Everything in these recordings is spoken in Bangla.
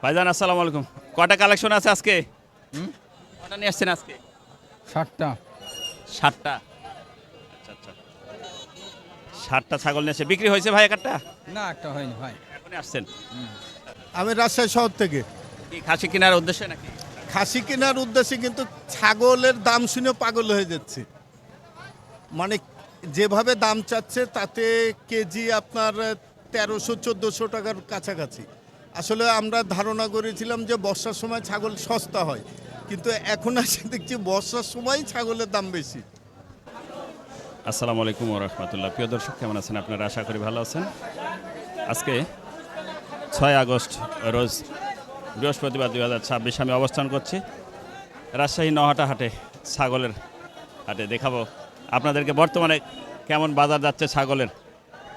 ভাইজান আসসালামু আলাইকুম। কটা কালেকশন আছে আজকে? কটা নিয়ে আসছেন আজকে? 60টা। 60টা। আচ্ছা আচ্ছা, 60টা ছাগল নিয়ে এসে বিক্রি হয়েছে ভাই একটা? না, একটা হয়নি ভাই। এখনই আসছেন? আমি রাজশাহী শহর থেকে কি খাসি কেনার উদ্দেশ্যে নাকি? খাসি কেনার উদ্দেশ্যে, কিন্তু ছাগলের দাম শুনে পাগল হয়ে যাচ্ছে। মানে যেভাবে দাম চাচ্ছে তাতে কেজি আপনার 1300-1400 টাকার কাছাকাছি। আসলে আমরা ধারণা করেছিলাম যে বর্ষার সময় ছাগল সস্তা হয়, কিন্তু এখন এসে দেখছি বর্ষার সময় ছাগলের দাম বেশি। আসসালামু আলাইকুম ওয়া রাহমাতুল্লাহ। প্রিয় দর্শক, কেমন আছেন আপনারা? আশা করি ভালো আছেন। আজকে 6 আগস্ট রোজ বৃহস্পতিবার 2026 আমি অবস্থান করছি রাজশাহী নহাটা হাটে, ছাগলের হাটে। দেখাবো আপনাদেরকে বর্তমানে কেমন বাজার যাচ্ছে ছাগলের।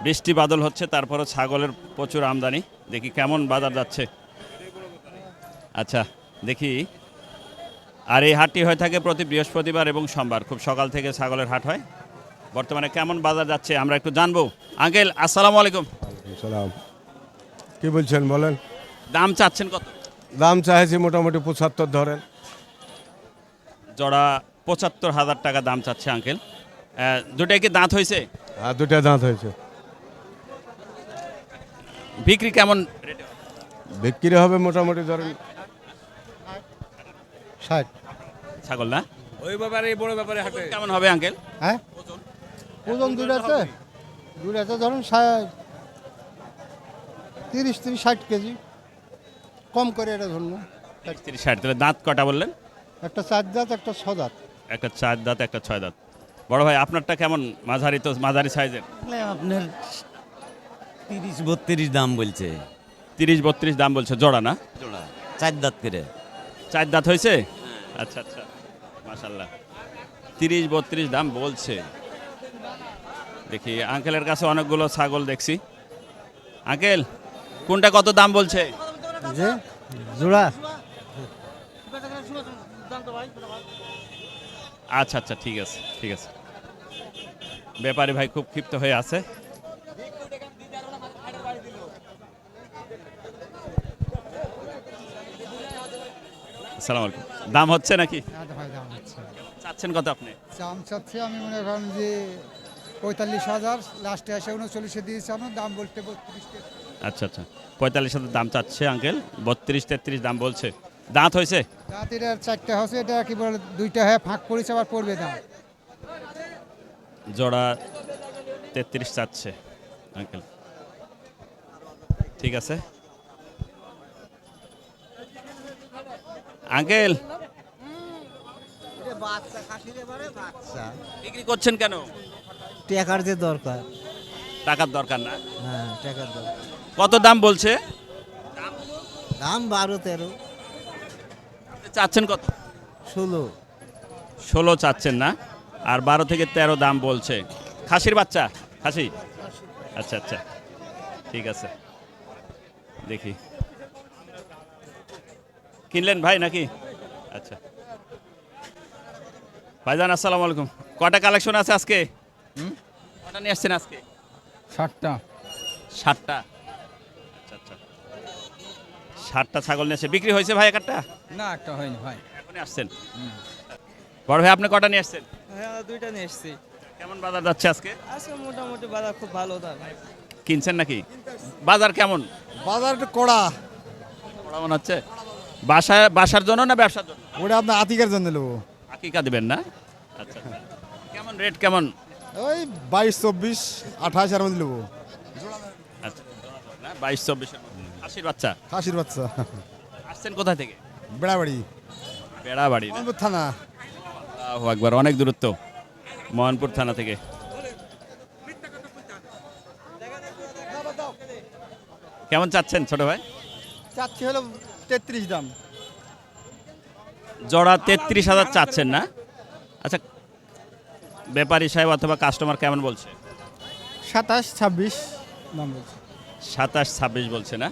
বৃষ্টি বাদল হচ্ছে, তারপরও ছাগলের প্রচুর আমদানি। দেখি কেমন বাজার যাচ্ছে। আচ্ছা দেখি। আর এই হাটটি হয়ে থাকে প্রতি বৃহস্পতিবার এবং সোমবার, খুব সকাল থেকে ছাগলের হাট হয়। বর্তমানে কেমন বাজার যাচ্ছে আমরা একটু জানবো। আঙ্কেল আসসালামু আলাইকুম। সালাম। কি বলছেন বলেন? দাম চাচ্ছেন কত? দাম চাইছি মোটামুটি 75 ধরেন। জোড়া 75,000 টাকা দাম চাচ্ছে আঙ্কেল। দুটাই কি দাঁত হয়েছে? আর দুটা দাঁত হয়েছে। বিক্রি কেমন রেটে? বিক্রি হবে মোটামুটি ধরেন 60। ছাগল না? ওই ব্যাপারে বড় ব্যাপারে হাটে কেমন হবে আঙ্কেল? হ্যাঁ ওজন দুটাতে ধরুন 30-60 কেজি কম করে এটা ধরুন। 30-60। তাহলে দাঁত কটা বললেন? একটা 4 দাঁত একটা 6 দাঁত। একটা 4 দাঁত একটা 6 দাঁত। বড় ভাই আপনারটা কেমন? মাঝারি তো, মাঝারি সাইজের। আপনার 30-32 দাম বলছে 30-32 দাম বলছে জোড়া না? জোড়া 4 দাঁত করে। 4 দাঁত হয়েছে? আচ্ছা আচ্ছা, মাশাল্লাহ। 30-32 দাম বলছে। দেখি আঙ্কেলের কাছে অনেকগুলো ছাগল দেখছি। আঙ্কেল কোনটা কত দাম বলছে? যে জোড়া আচ্ছা আচ্ছা, ঠিক আছে ঠিক আছে। ব্যাপারী ভাই খুব ক্ষিপ্ত হয়ে আছে। আসসালামু আলাইকুম। দাম হচ্ছে নাকি? দাম হচ্ছে চাচ্ছেন কত আপনি? দাম চাচ্ছে আমি মনে করেন যে 45,000, লাস্টে এসে 39 দিয়েছে। আমার দাম বলতে 32। আচ্ছা আচ্ছা, 45,000 দাম চাচ্ছে আঙ্কেল। 32-33 দাম বলছে। দাঁত হয়েছে? দাঁত এটার 4টা হচ্ছে, এটা কি বলে 2টা হয়ে ফাঁক পড়েছে, আবার পড়বে দাম। জোড়া 33 চাচ্ছে আঙ্কেল। ঠিক আছে আঙ্কেল। বিক্রি করছেন কেন? টাকার যে দরকার। টাকার দরকার না? হ্যাঁ, টাকার দরকার। কত দাম বলছে? দাম 12-13, আপনি চাচ্ছেন কত? 16। 16 চাচ্ছেন না, আর 12 থেকে 13 দাম বলছে। খাসির বাচ্চা? খাসি? আচ্ছা আচ্ছা, ঠিক আছে। দেখি কিনলেন ভাই নাকি? আচ্ছা ভাইজান আসসালামু আলাইকুম। কটা কালেকশন আছে আজকে? কটা নিয়ে আসছেন আজকে? 60টা। 60টা। আচ্ছা আচ্ছা, 60টা ছাগল নিয়ে এসে বিক্রি হয়েছে ভাই একটা? না, একটা হয়নি ভাই। এখনই আসছেন? বড় ভাই আপনি কটা নিয়ে আসছেন? হ্যাঁ, দুইটা নিয়ে এসেছি। কেমন বাজার যাচ্ছে আজকে? আজকে মোটামুটি বাজার খুব ভালো দাম। কিনছেন নাকি? বাজার কেমন? বাজার একটু কড়া। বড় মনে হচ্ছে। বাসার জন্য না ব্যবসার জন্য? ওটা আপনার আতিকের জন্য নেবো। আকিকা দিবেন না? আচ্ছা আচ্ছা। কেমন রেট কেমন? ওই 22-24, 28 এর মধ্যে নেবো। আচ্ছা, 22-24 খাসির বাচ্চা। খাসির বাচ্চা। আসছেন কোথা থেকে? বেড়াবাড়ি, বেড়াবাড়ি না? মোহাম্মদপুর থানা। আল্লাহু আকবার, অনেক দূরত্ব। মোহনপুর থানা থেকে। কেমন চাচ্ছেন ছোট ভাই? চাচ্ছি হলো 33 দাম। জোড়া 33,000 চাচ্ছেন না? আচ্ছা, ব্যাপারী সাহেব অথবা কাস্টমার কেমন বলছে? 27-26 দাম বলছে। 27-26 বলছে না?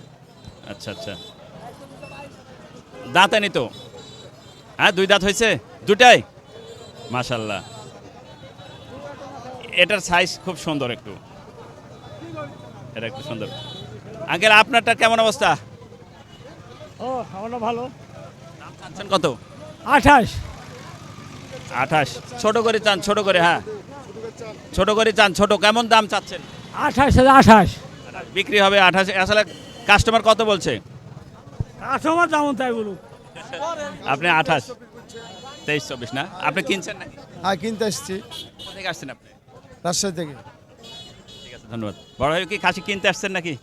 আচ্ছা আচ্ছা। দাঁত আনি তো? হ্যাঁ, 2 দাঁত হয়েছে? দুটাই? মাশাল্লাহ। এটার সাইজ খুব সুন্দর, একটু এটা একটু সুন্দর। আঙ্কেল আপনারটা কেমন অবস্থা? ও খাওয়ানো ভালো। দাম চাচ্ছেন কত? 28। 28। ছোট করে চান, ছোট করে, হ্যাঁ ছোট করে চান, ছোট। কেমন দাম চাচ্ছেন? 28। বিক্রি হবে 28। আসলে কাস্টমার কত বলছে? কাস্টমার যেমন তাই বলুক। আপনি 28, 23, 24 না? আপনি কিনছেন নাকি? হ্যাঁ কিনতে এসছি কোথা থেকে আসছেন আপনি? রাজশাহী থেকে। ঠিক আছে, ধন্যবাদ। বড় ভাই কি খাসি কিনতে আসছেন নাকি?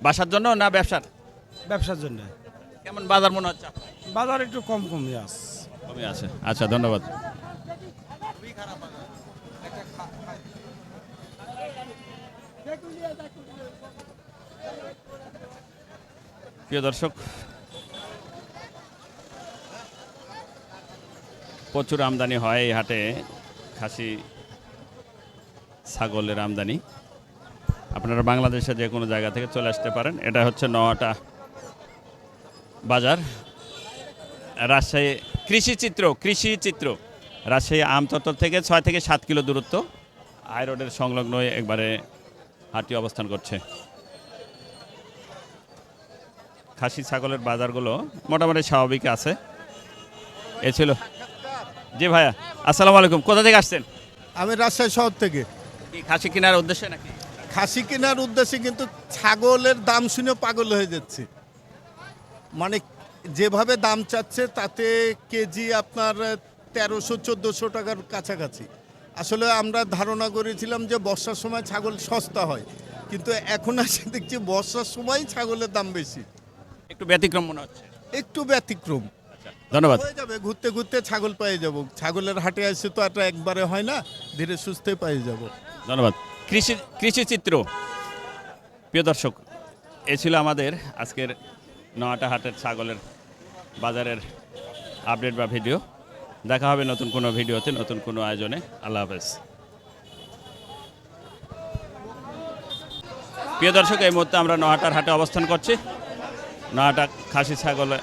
বাসার জন্য না ব্যবসার? ব্যবসার জন্য কেমন বাজার মনে হচ্ছে আপনার? বাজার একটু কম আস। কমে আছে। আচ্ছা, ধন্যবাদ। প্রিয় দর্শক, প্রচুর আমদানি হয় এই হাটে, খাসি ছাগলের আমদানি। আপনারা বাংলাদেশে যে কোনো জায়গা থেকে চলে আসতে পারেন। এটা হচ্ছে নওয়াটা বাজার, রাজশাহী কৃষি চিত্র রাজশাহী আমচত্বর থেকে 6 থেকে 7 কিলো দূরত্ব, হাই রোডের সংলগ্ন একবারে হাটটি অবস্থান করছে। খাসি ছাগলের বাজারগুলো মোটামুটি স্বাভাবিক আছে। এ ছিল। জি ভাইয়া, আসসালামু আলাইকুম। কোথা থেকে আসছেন? আমি রাজশাহী শহর থেকে। কি খাসি কেনার উদ্দেশ্যে নাকি? খাসি কেনার উদ্দেশ্যে, কিন্তু ছাগলের দাম শুনে পাগল হয়ে যাচ্ছে। মানে যেভাবে দাম চাচ্ছে তাতে কেজি আপনার 1300-1400 টাকার কাছাকাছি। আসলে আমরা ধারণা করেছিলাম যে বর্ষার সময় ছাগল সস্তা হয়, কিন্তু এখন এসে দেখছি বর্ষার সময় ছাগলের দাম বেশি। একটু ব্যতিক্রম মনে হচ্ছে। একটু ব্যতিক্রম। ধন্যবাদ। হয়ে যাবে, ঘুরতে ঘুরতে ছাগল পেয়ে যাব। ছাগলের হাটে আসে তো এটা একবারে হয় না, ধীরে সুস্থে পেয়ে যাব। ধন্যবাদ। কৃষি চিত্র। প্রিয় দর্শক, এ ছিল আমাদের আজকের নওয়াটা হাটের ছাগলের বাজারের আপডেট বা ভিডিও। দেখা হবে নতুন কোনো ভিডিওতে, নতুন কোনো আয়োজনে। আল্লাহ হাফেজ। প্রিয় দর্শক, এই মুহূর্তে আমরা নওয়াটার হাটে অবস্থান করছি। নওয়াটা খাসি ছাগলের